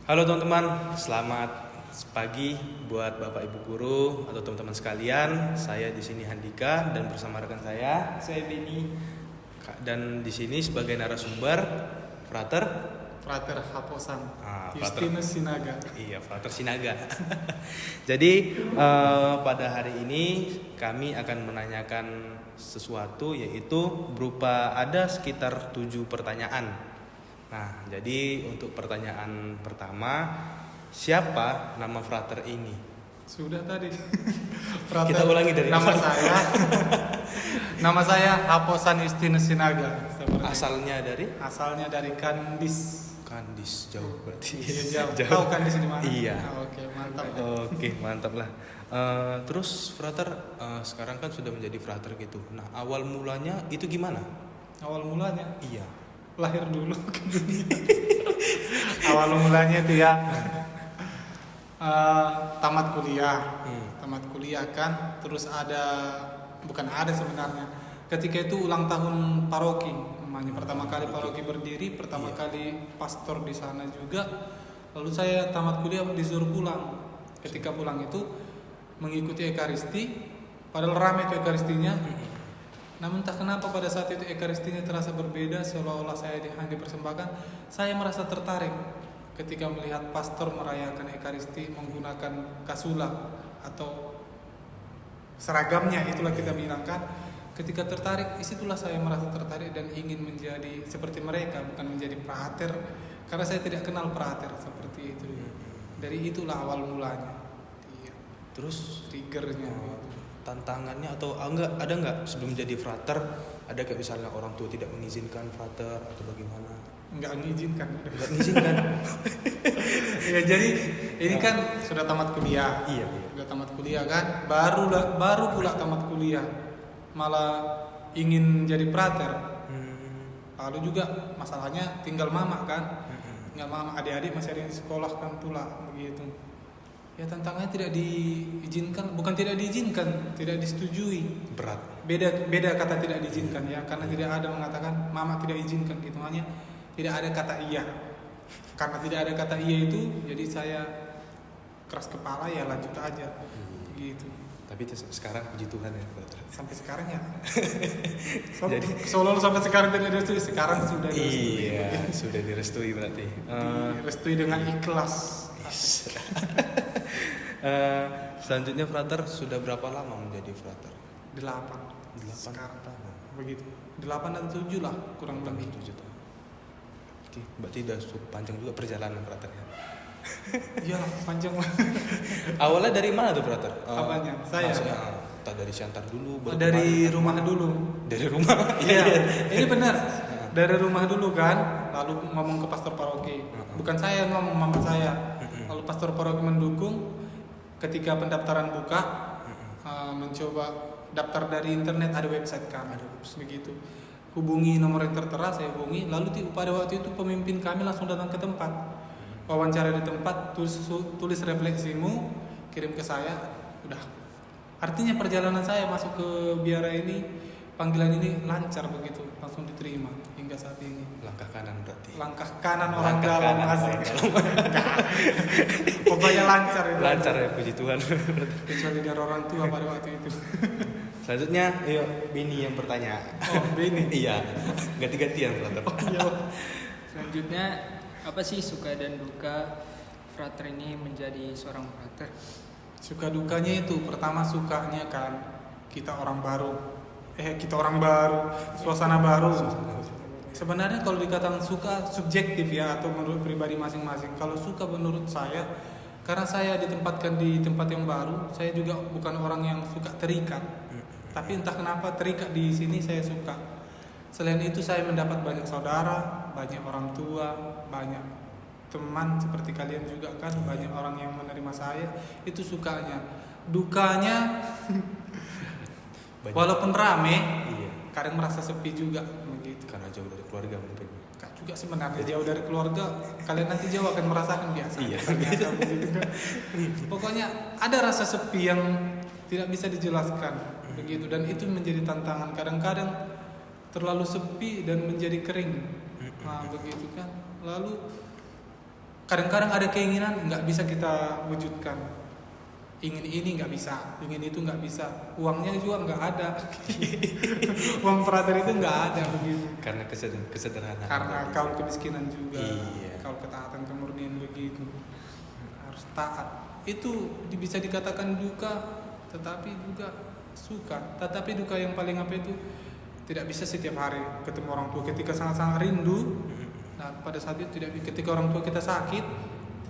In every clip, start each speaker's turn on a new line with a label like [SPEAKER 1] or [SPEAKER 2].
[SPEAKER 1] Halo teman-teman, selamat pagi buat Bapak Ibu guru atau teman-teman sekalian. Saya di sini Handika dan bersama rekan saya
[SPEAKER 2] Beni,
[SPEAKER 1] dan di sini sebagai narasumber Frater
[SPEAKER 2] Haposan,
[SPEAKER 1] Frater.
[SPEAKER 2] Justinus Sinaga.
[SPEAKER 1] Iya, Frater Sinaga. Jadi pada hari ini kami akan menanyakan sesuatu, yaitu berupa ada sekitar 7 pertanyaan. Nah, jadi untuk pertanyaan pertama, siapa nama Frater ini?
[SPEAKER 2] Sudah tadi.
[SPEAKER 1] Kita ulangi dari
[SPEAKER 2] nama saya. Nama saya Haposan Justinus Sinaga. Asalnya dari Kandis.
[SPEAKER 1] Kandis, jauh berarti.
[SPEAKER 2] Iya, jauh. Tahu Kandis di mana?
[SPEAKER 1] Iya.
[SPEAKER 2] Oke, mantap.
[SPEAKER 1] Oke, mantap lah. Terus Frater sekarang kan sudah menjadi Frater gitu. Nah, awal mulanya itu gimana?
[SPEAKER 2] Awal mulanya?
[SPEAKER 1] Iya.
[SPEAKER 2] Lahir dulu ke dunia. Awal mulanya itu ya. Tamat kuliah kan, terus bukan ada sebenarnya. Ketika itu ulang tahun paroki, namanya pertama kali paroki berdiri, pertama kali pastor di sana juga. Lalu saya tamat kuliah disuruh pulang. Ketika pulang itu mengikuti ekaristi, padahal ramai itu ekaristinya. Namun tak kenapa pada saat itu ekaristinya terasa berbeda, seolah-olah saya dipersembahkan. Saya merasa tertarik ketika melihat pastor merayakan ekaristi menggunakan kasula atau seragamnya, itulah kita bilangkan. Ketika tertarik, disitulah saya merasa tertarik dan ingin menjadi seperti mereka, bukan menjadi prater, karena saya tidak kenal prater seperti itu. Dari itulah awal mulanya.
[SPEAKER 1] Terus
[SPEAKER 2] triggernya.
[SPEAKER 1] Tantangannya atau ada nggak sebelum jadi frater, ada kayak misalnya orang tua tidak mengizinkan frater atau bagaimana?
[SPEAKER 2] Nggak mengizinkan.
[SPEAKER 1] Ya,
[SPEAKER 2] jadi ini kan sudah tamat kuliah.
[SPEAKER 1] Iya.
[SPEAKER 2] Sudah tamat kuliah kan, baru pula tamat kuliah malah ingin jadi frater. Lalu juga masalahnya tinggal mama kan, tinggal mama, adik-adik masih ada yang di sekolah kan pula begitu. Ya, tantangannya tidak diizinkan, bukan tidak diizinkan, tidak disetujui.
[SPEAKER 1] Berat.
[SPEAKER 2] Beda kata tidak diizinkan ya, karena tidak ada mengatakan mama tidak izinkan gitu, hanya tidak ada kata iya. Karena tidak ada kata iya itu, jadi saya keras kepala, ya lanjut aja gitu.
[SPEAKER 1] Tapi sekarang puji Tuhan ya,
[SPEAKER 2] sampai sekarang ya. Jadi seolah-olah sampai sekarang tidak direstui, sekarang sudah direstui.
[SPEAKER 1] Iya, sudah direstui berarti.
[SPEAKER 2] Direstui dengan ikhlas.
[SPEAKER 1] Selanjutnya frater sudah berapa lama menjadi frater?
[SPEAKER 2] 8 sekarang
[SPEAKER 1] tahun.
[SPEAKER 2] Begitu. 8 dan 7 lah kurang lebih.
[SPEAKER 1] 7 tahun. Oke, berarti udah panjang juga perjalanan fraternya.
[SPEAKER 2] Iya, panjang lah.
[SPEAKER 1] Awalnya dari mana tuh frater?
[SPEAKER 2] Apanya? Saya.
[SPEAKER 1] Entah dari Siantar dulu.
[SPEAKER 2] Dari rumah dulu.
[SPEAKER 1] Dari rumah.
[SPEAKER 2] Iya. Ini benar. Dari rumah dulu kan, lalu ngomong ke pastor paroki. Bukan saya ngomong, mama saya. Lalu pastor paroki mendukung. Ketika pendaftaran buka, mencoba daftar dari internet, ada website kan, begitu. Hubungi nomor yang tertera, saya hubungi. Lalu pada waktu itu pemimpin kami langsung datang ke tempat, wawancara di tempat, tulis refleksimu, kirim ke saya, udah. Artinya perjalanan saya masuk ke biara ini, panggilan ini lancar begitu, langsung diterima hingga saat ini.
[SPEAKER 1] Langkah kanan berarti.
[SPEAKER 2] Langkah kanan orang dalam asik. Pokoknya lancar itu.
[SPEAKER 1] Lancar ya, puji Tuhan.
[SPEAKER 2] Kecuali dari orang tua pada waktu itu.
[SPEAKER 1] Selanjutnya, Beni yang bertanya.
[SPEAKER 2] Oh, Beni.
[SPEAKER 1] Iya, ganti-gantian frater.
[SPEAKER 3] Selanjutnya, apa sih suka dan duka frater ini menjadi seorang frater?
[SPEAKER 2] Suka dukanya itu, pertama sukanya kan kita orang baru, suasana baru. Sebenarnya kalau dikatakan suka subjektif ya, atau menurut pribadi masing-masing. Kalau suka menurut saya, karena saya ditempatkan di tempat yang baru, saya juga bukan orang yang suka terikat. Tapi entah kenapa terikat di sini saya suka. Selain itu saya mendapat banyak saudara, banyak orang tua, banyak teman seperti kalian juga kan, banyak orang yang menerima saya. Itu sukanya. Dukanya walaupun rame, kadang merasa sepi juga begitu.
[SPEAKER 1] Karena jauh dari keluarga mungkin.
[SPEAKER 2] Kak juga sebenarnya jauh dari keluarga, kalian nanti jauh akan merasakan biasa.
[SPEAKER 1] Iya.
[SPEAKER 2] Begitu kan. Pokoknya ada rasa sepi yang tidak bisa dijelaskan begitu, dan itu menjadi tantangan. Kadang-kadang terlalu sepi dan menjadi kering. Nah, begitu kan. Lalu kadang-kadang ada keinginan nggak bisa kita wujudkan. Ingin ini nggak bisa, ingin itu nggak bisa, uangnya juga nggak ada. Uang frater itu nggak ada begitu.
[SPEAKER 1] Karena kesederhanaan.
[SPEAKER 2] Karena kaum kemiskinan juga,
[SPEAKER 1] Iya.
[SPEAKER 2] kaum ketaatan kemurnian begitu, harus taat. Itu bisa dikatakan duka, tetapi juga suka. Tetapi duka yang paling apa itu tidak bisa setiap hari ketemu orang tua ketika sangat-sangat rindu. Nah pada saat itu tidak, ketika orang tua kita sakit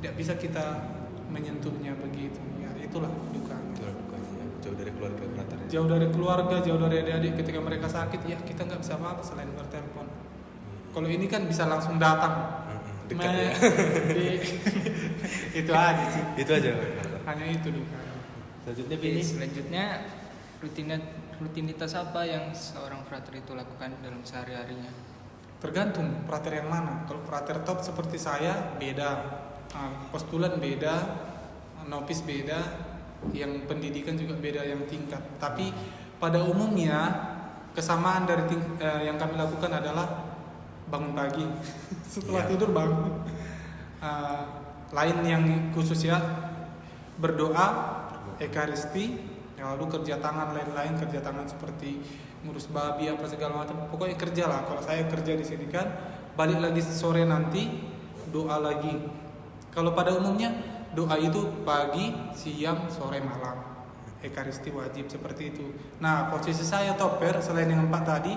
[SPEAKER 2] tidak bisa kita menyentuhnya begitu. Ya itulah dukanya.
[SPEAKER 1] Itulah dukanya, ya. Jauh dari keluarga frater. Ya.
[SPEAKER 2] Jauh dari keluarga, jauh dari adik-adik ketika mereka sakit, ya kita nggak bisa apa-apa selain bertelepon. Kalau ini kan bisa langsung datang.
[SPEAKER 1] Dekat ya.
[SPEAKER 2] Itu aja sih.
[SPEAKER 1] Itu aja. Frater.
[SPEAKER 2] Hanya itu duka.
[SPEAKER 1] Selanjutnya
[SPEAKER 3] Oke,
[SPEAKER 1] Bini.
[SPEAKER 3] selanjutnya rutinitas apa yang seorang frater itu lakukan dalam sehari-harinya?
[SPEAKER 2] Tergantung frater yang mana. Kalau frater top seperti saya beda, postulan beda, novis beda, yang pendidikan juga beda yang tingkat. Tapi pada umumnya kesamaan dari yang kami lakukan adalah bangun pagi, setelah
[SPEAKER 1] Iya.
[SPEAKER 2] tidur bangun. Lain yang khusus ya, berdoa, ekaristi, lalu kerja tangan lain-lain, kerja tangan seperti ngurus babi apa segala macam, pokoknya kerja lah. Kalau saya kerja di sini kan, balik lagi sore nanti doa lagi. Kalau pada umumnya doa itu pagi, siang, sore, malam. Ekaristi wajib seperti itu. Nah posisi saya topper selain yang 4 tadi,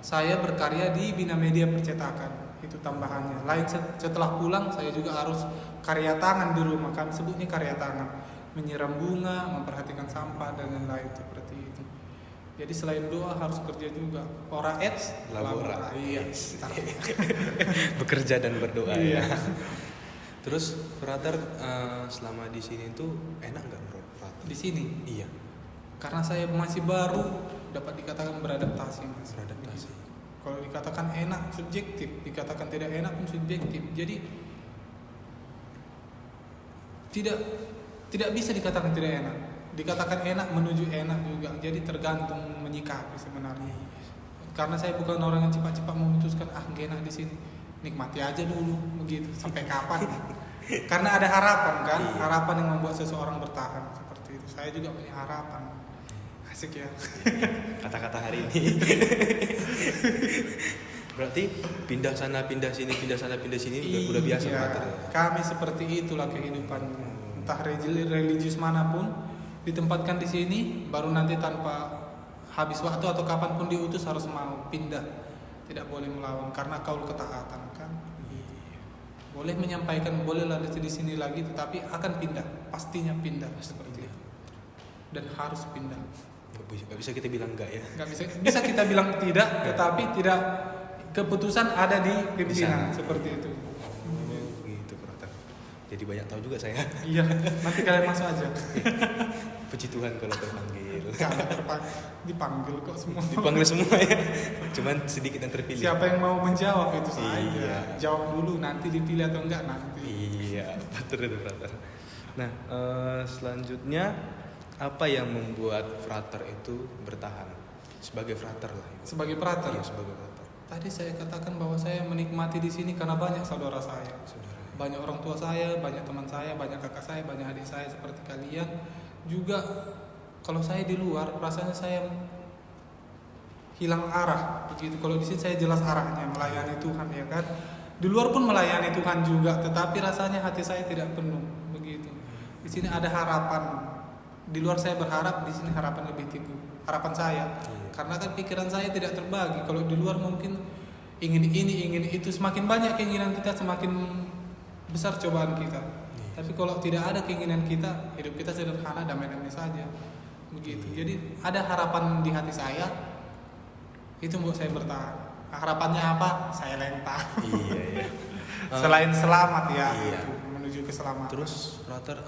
[SPEAKER 2] saya berkarya di Bina Media Percetakan. Itu tambahannya. Lain setelah pulang saya juga harus karya tangan di rumah, kami sebutnya karya tangan. Menyiram bunga, memperhatikan sampah dan lain-lain seperti itu. Jadi selain doa harus kerja juga. Ora et
[SPEAKER 1] Labora.
[SPEAKER 2] Iya.
[SPEAKER 1] Bekerja dan berdoa.
[SPEAKER 2] Iya.
[SPEAKER 1] Ya. Terus frater selama di sini tuh enak nggak bro? Frater?
[SPEAKER 2] Di sini
[SPEAKER 1] Iya.
[SPEAKER 2] karena saya masih baru, dapat dikatakan beradaptasi mas.
[SPEAKER 1] Beradaptasi.
[SPEAKER 2] Kalau dikatakan enak subjektif, dikatakan tidak enak pun subjektif. Jadi tidak bisa dikatakan tidak enak. Dikatakan enak menuju enak juga. Jadi tergantung menyikapi sebenarnya. Karena saya bukan orang yang cepat-cepat memutuskan gak enak di sini. Nikmati aja dulu begitu sampai kapan. Karena ada harapan kan, harapan yang membuat seseorang bertahan seperti itu. Saya juga punya harapan. Asik ya.
[SPEAKER 1] Kata-kata hari ini. Berarti pindah sana pindah sini pindah sana pindah sini udah biasa
[SPEAKER 2] Iya,
[SPEAKER 1] frater ya.
[SPEAKER 2] kami seperti itulah kehidupannya. Entah religius manapun ditempatkan di sini, baru nanti tanpa habis waktu atau kapanpun diutus harus mau pindah. Tidak boleh melawan karena kaul ketaatan kan. Boleh menyampaikan, boleh lah di sini lagi, tetapi akan pindah, pastinya pindah seperti itu. Dan harus pindah.
[SPEAKER 1] Gak bisa kita bilang enggak ya.
[SPEAKER 2] Nggak bisa kita bilang tidak, tetapi tidak, keputusan ada di pimpinan
[SPEAKER 1] Di sana.
[SPEAKER 2] seperti itu.
[SPEAKER 1] Gitu frater. Jadi banyak tahu juga saya.
[SPEAKER 2] Iya, nanti kalian masuk aja.
[SPEAKER 1] Puji Tuhan kalau terpanggil.
[SPEAKER 2] Dipanggil kok semua.
[SPEAKER 1] Dipanggil semua ya. Cuman sedikit yang terpilih.
[SPEAKER 2] Siapa yang mau menjawab itu saja.
[SPEAKER 1] Iya.
[SPEAKER 2] Jawab dulu, nanti dipilih atau enggak nanti.
[SPEAKER 1] Iya, betul itu frater. Nah, selanjutnya apa yang membuat frater itu bertahan sebagai frater lah?
[SPEAKER 2] Sebagai frater.
[SPEAKER 1] Iya, sebagai frater.
[SPEAKER 2] Tadi saya katakan bahwa saya menikmati di sini karena banyak saudara saya.
[SPEAKER 1] Saudara.
[SPEAKER 2] Banyak orang tua saya, banyak teman saya, banyak kakak saya, banyak adik saya seperti kalian. Juga kalau saya di luar rasanya saya hilang arah begitu. Kalau di sini saya jelas arahnya, melayani Tuhan ya kan. Di luar pun melayani Tuhan juga, tetapi rasanya hati saya tidak penuh begitu. Di sini ada harapan. Di luar saya berharap, di sini harapan lebih tinggi. Harapan saya. Karena kan pikiran saya tidak terbagi. Kalau di luar mungkin ingin ini, ingin itu, semakin banyak keinginan kita, semakin besar cobaan kita. Tapi kalau tidak ada keinginan kita, hidup kita sederhana, damai-damai saja. Begitu. Jadi ada harapan di hati saya. Itu membuat saya bertahan. Harapannya apa? Saya lentang.
[SPEAKER 1] Iya, iya.
[SPEAKER 2] Selain selamat ya,
[SPEAKER 1] Iya.
[SPEAKER 2] gitu, menuju keselamatan.
[SPEAKER 1] Terus frater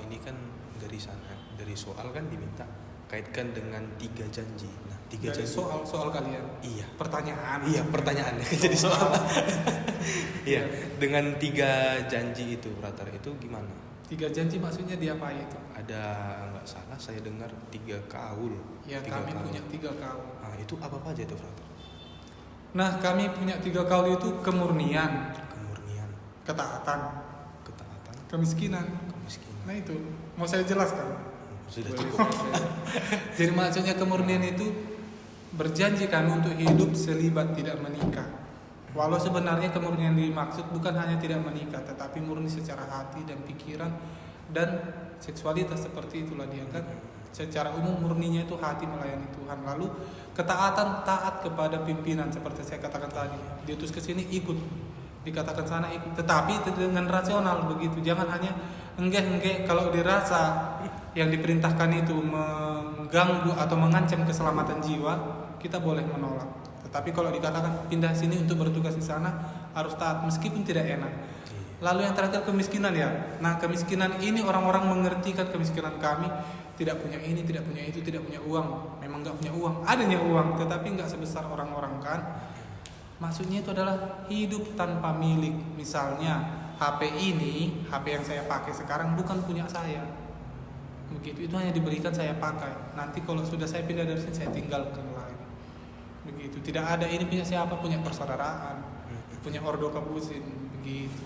[SPEAKER 1] ini kan dari sana, dari soal kan diminta kaitkan dengan 3 janji. Nah, 3
[SPEAKER 2] dari
[SPEAKER 1] janji.
[SPEAKER 2] soal kalian.
[SPEAKER 1] Iya.
[SPEAKER 2] Pertanyaan.
[SPEAKER 1] Iya, pertanyaannya jadi soal. Iya, dengan 3 janji itu frater itu gimana?
[SPEAKER 2] 3 janji maksudnya diapain itu?
[SPEAKER 1] Ada nggak salah saya dengar 3 kaul.
[SPEAKER 2] Ya
[SPEAKER 1] 3
[SPEAKER 2] kami
[SPEAKER 1] kaul.
[SPEAKER 2] punya 3 kaul.
[SPEAKER 1] Nah, itu apa aja itu frater?
[SPEAKER 2] Nah kami punya 3 kaul itu kemurnian,
[SPEAKER 1] Kemurnian,
[SPEAKER 2] ketaatan, kemiskinan.
[SPEAKER 1] Kemiskinan.
[SPEAKER 2] Nah itu mau saya jelaskan.
[SPEAKER 1] Sudah
[SPEAKER 3] Boleh,
[SPEAKER 1] cukup.
[SPEAKER 3] boleh.
[SPEAKER 2] Jadi maksudnya kemurnian itu berjanji kami untuk hidup selibat tidak menikah. Walau sebenarnya kemurnian dimaksud bukan hanya tidak menikah, tetapi murni secara hati dan pikiran dan seksualitas, seperti itulah dia kan. Secara umum murninya itu hati melayani Tuhan. Lalu ketaatan, taat kepada pimpinan seperti saya katakan tadi. Diutus ke sini ikut, dikatakan sana ikut, tetapi dengan rasional begitu. Jangan hanya enggak kalau dirasa yang diperintahkan itu mengganggu atau mengancam keselamatan jiwa, kita boleh menolak. Tetapi kalau dikatakan pindah sini untuk bertugas di sana, harus taat meskipun tidak enak. Lalu yang terakhir kemiskinan ya. Nah kemiskinan ini orang-orang mengertikan kemiskinan kami, tidak punya ini, tidak punya itu, tidak punya uang. Memang nggak punya uang, adanya uang, tetapi nggak sebesar orang-orang kan. Maksudnya itu adalah hidup tanpa milik. Misalnya HP ini, HP yang saya pakai sekarang bukan punya saya. Begitu, itu hanya diberikan saya pakai. Nanti kalau sudah saya pindah dari sini, saya tinggalkan lagi. Begitu, tidak ada ini punya siapa, punya persaudaraan, punya ordo kapusin, begitu.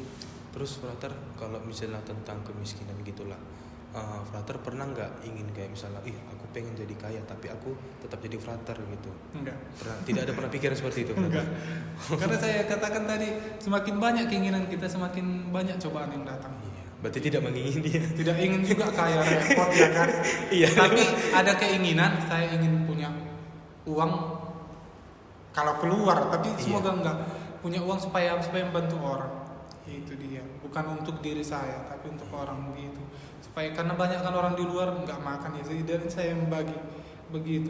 [SPEAKER 1] Terus Frater, kalau misalnya tentang kemiskinan gitulah, Frater pernah nggak ingin kayak misalnya, aku pengen jadi kaya tapi aku tetap jadi Frater gitu?
[SPEAKER 2] Enggak.
[SPEAKER 1] Tidak ada pernah pikiran seperti itu?
[SPEAKER 2] Enggak. Karena saya katakan tadi, semakin banyak keinginan kita, semakin banyak cobaan yang datang.
[SPEAKER 1] Iya. Berarti tidak mengingini dia.
[SPEAKER 2] Tidak ingin juga kaya repot ya kan.
[SPEAKER 1] Iya.
[SPEAKER 2] Tapi ada keinginan, saya ingin punya uang kalau keluar, tapi semoga enggak punya uang supaya membantu orang. Itu dia, bukan untuk diri saya tapi untuk orang gitu. Supaya karena banyak kan orang di luar nggak makan ya, dan saya membagi begitu.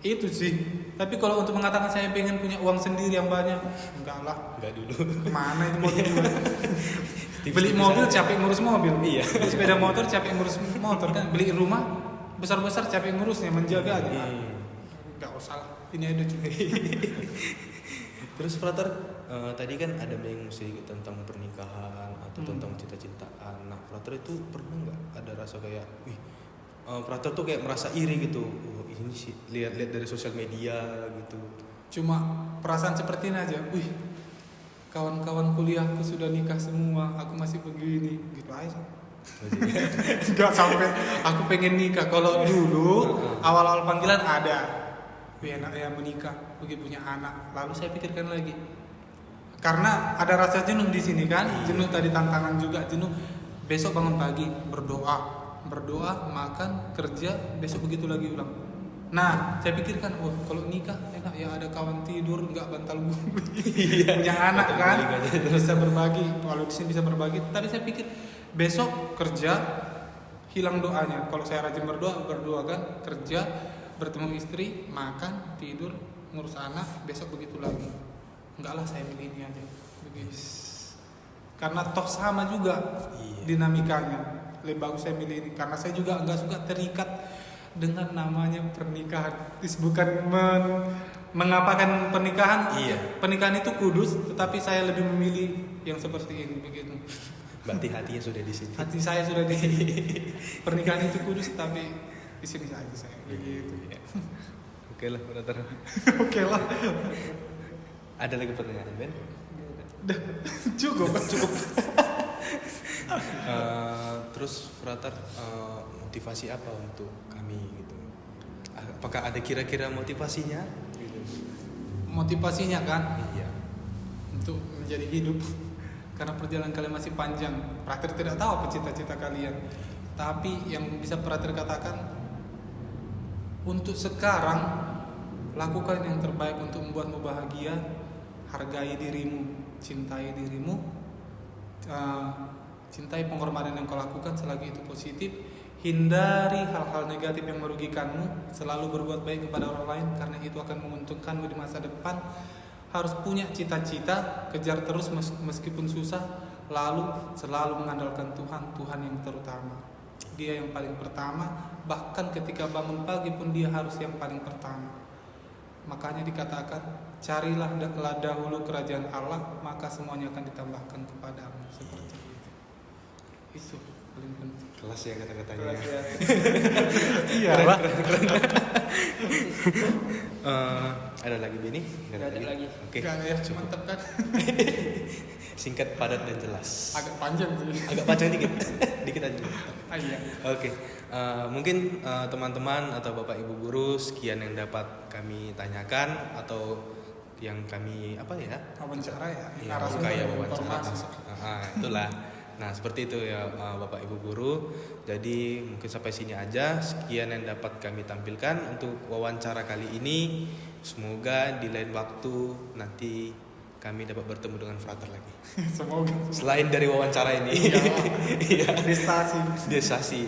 [SPEAKER 2] Itu sih. Tapi kalau untuk mengatakan saya pengen punya uang sendiri yang banyak, enggak lah.
[SPEAKER 1] Enggak dulu.
[SPEAKER 2] Kemana itu mau dijual? Beli mobil capek ngurus mobil.
[SPEAKER 1] Iya.
[SPEAKER 2] Beli sepeda motor capek ngurus motor kan. Beli rumah besar-besar capek ngurusnya, menjaganya. Enggak usah lah. Ini ada juga.
[SPEAKER 1] Terus Frater, tadi kan ada menyinggung sedikit tentang pernikahan atau tentang cita-citaan. Nah, Frater itu pernah nggak ada rasa kayak, Frater tuh kayak merasa iri gitu. Ini sih lihat-lihat dari sosial media gitu.
[SPEAKER 2] Cuma perasaan seperti ini aja. Kawan-kawan kuliahku sudah nikah semua, aku masih begini, gitu aja. Enggak sampai aku pengen nikah. Kalau dulu awal-awal panggilan ada. Enak ya menikah, begitu punya anak. Lalu saya pikirkan lagi, karena ada rasa jenuh di sini kan, jenuh tadi tantangan juga jenuh. Besok bangun pagi berdoa, makan, kerja, besok begitu lagi ulang. Nah, saya pikirkan, kalau nikah enak ya, ada kawan tidur, nggak bantal bumi, punya anak kan, bisa berbagi. Kalau di sini bisa berbagi. Tapi saya pikir besok kerja, hilang doanya. Kalau saya rajin berdoa kan, kerja, bertemu istri, makan, tidur, ngurus anak, besok begitu lagi. Enggak lah, saya pilih ini aja. Begitu. Karena toh sama juga dinamikanya. Lebih bagus saya milih ini karena saya juga enggak suka terikat dengan namanya pernikahan. Bukan mengapakan pernikahan.
[SPEAKER 1] Iya.
[SPEAKER 2] Pernikahan itu kudus, tetapi saya lebih memilih yang seperti ini begitu.
[SPEAKER 1] Berarti hatinya sudah di sini.
[SPEAKER 2] Hati saya sudah di sini. Pernikahan itu kudus, tapi di sini saja saya begitu.
[SPEAKER 1] Oke lah, Frater.
[SPEAKER 2] Oke lah.
[SPEAKER 1] Ada lagi pertanyaan, Ben?
[SPEAKER 2] Cukup.
[SPEAKER 1] Terus Frater, motivasi apa untuk kami gitu? Apakah ada kira-kira motivasinya? Gitu.
[SPEAKER 2] Motivasinya kan
[SPEAKER 1] Iya.
[SPEAKER 2] untuk menjadi hidup. Karena perjalanan kalian masih panjang. Frater tidak tahu apa cita-cita kalian. Tapi yang bisa Frater katakan, untuk sekarang lakukan yang terbaik untuk membuatmu bahagia. Hargai dirimu, cintai dirimu, cintai pengorbanan yang kau lakukan selagi itu positif. Hindari hal-hal negatif yang merugikanmu. Selalu berbuat baik kepada orang lain karena itu akan menguntungkanmu di masa depan. Harus punya cita-cita, kejar terus meskipun susah. Lalu selalu mengandalkan Tuhan yang terutama. Dia yang paling pertama. Bahkan ketika bangun pagi pun dia harus yang paling pertama. Makanya dikatakan, carilah dahulu kerajaan Allah, maka semuanya akan ditambahkan kepadamu. Seperti itu. Itu paling penting.
[SPEAKER 1] Kelas ya kata-katanya.
[SPEAKER 2] Iya.
[SPEAKER 1] Ada lagi Beni?
[SPEAKER 3] Nggak ada lagi.
[SPEAKER 1] Oke.
[SPEAKER 2] Gak ya, cuma kan.
[SPEAKER 1] Singkat, padat dan jelas.
[SPEAKER 2] Agak panjang sih.
[SPEAKER 1] Agak panjang dikit. Dikit aja.
[SPEAKER 2] Iya.
[SPEAKER 1] Oke, mungkin teman-teman atau bapak ibu guru sekian yang dapat kami tanyakan atau yang kami apa ya?
[SPEAKER 2] Wawancara ya.
[SPEAKER 1] Ya,
[SPEAKER 2] Narasumber
[SPEAKER 1] kayak
[SPEAKER 2] informasi.
[SPEAKER 1] wawancara. Itulah. Nah, seperti itu ya bapak ibu guru. Jadi mungkin sampai sini aja. Sekian yang dapat kami tampilkan untuk wawancara kali ini. Semoga di lain waktu nanti kami dapat bertemu dengan frater lagi.
[SPEAKER 2] Semoga.
[SPEAKER 1] Selain dari wawancara ini. Iya.
[SPEAKER 2] Prestasi.
[SPEAKER 1] Desasi.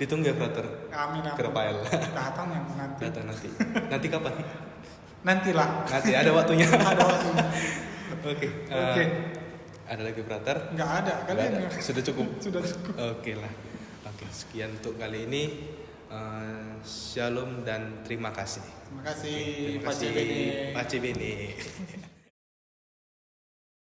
[SPEAKER 1] Ditunggu ya frater.
[SPEAKER 2] Amin.
[SPEAKER 1] Ke Rafael.
[SPEAKER 2] Datang yang nanti.
[SPEAKER 1] Datang nanti. Nanti kapan?
[SPEAKER 2] Nantilah.
[SPEAKER 1] Nanti ada waktunya.
[SPEAKER 2] Ada waktunya.
[SPEAKER 1] Oke.
[SPEAKER 2] Oke.
[SPEAKER 1] Ada lagi frater?
[SPEAKER 2] Nggak ada.
[SPEAKER 1] Nggak
[SPEAKER 2] Kalian
[SPEAKER 1] ada.
[SPEAKER 2] nggak?
[SPEAKER 1] Sudah cukup.
[SPEAKER 2] Sudah cukup.
[SPEAKER 1] Oke lah. Oke, sekian untuk kali ini. Shalom dan terima kasih.
[SPEAKER 2] Terima kasih
[SPEAKER 1] Terima
[SPEAKER 2] Pak
[SPEAKER 1] kasih
[SPEAKER 2] Cebene.
[SPEAKER 1] Pak Cebene.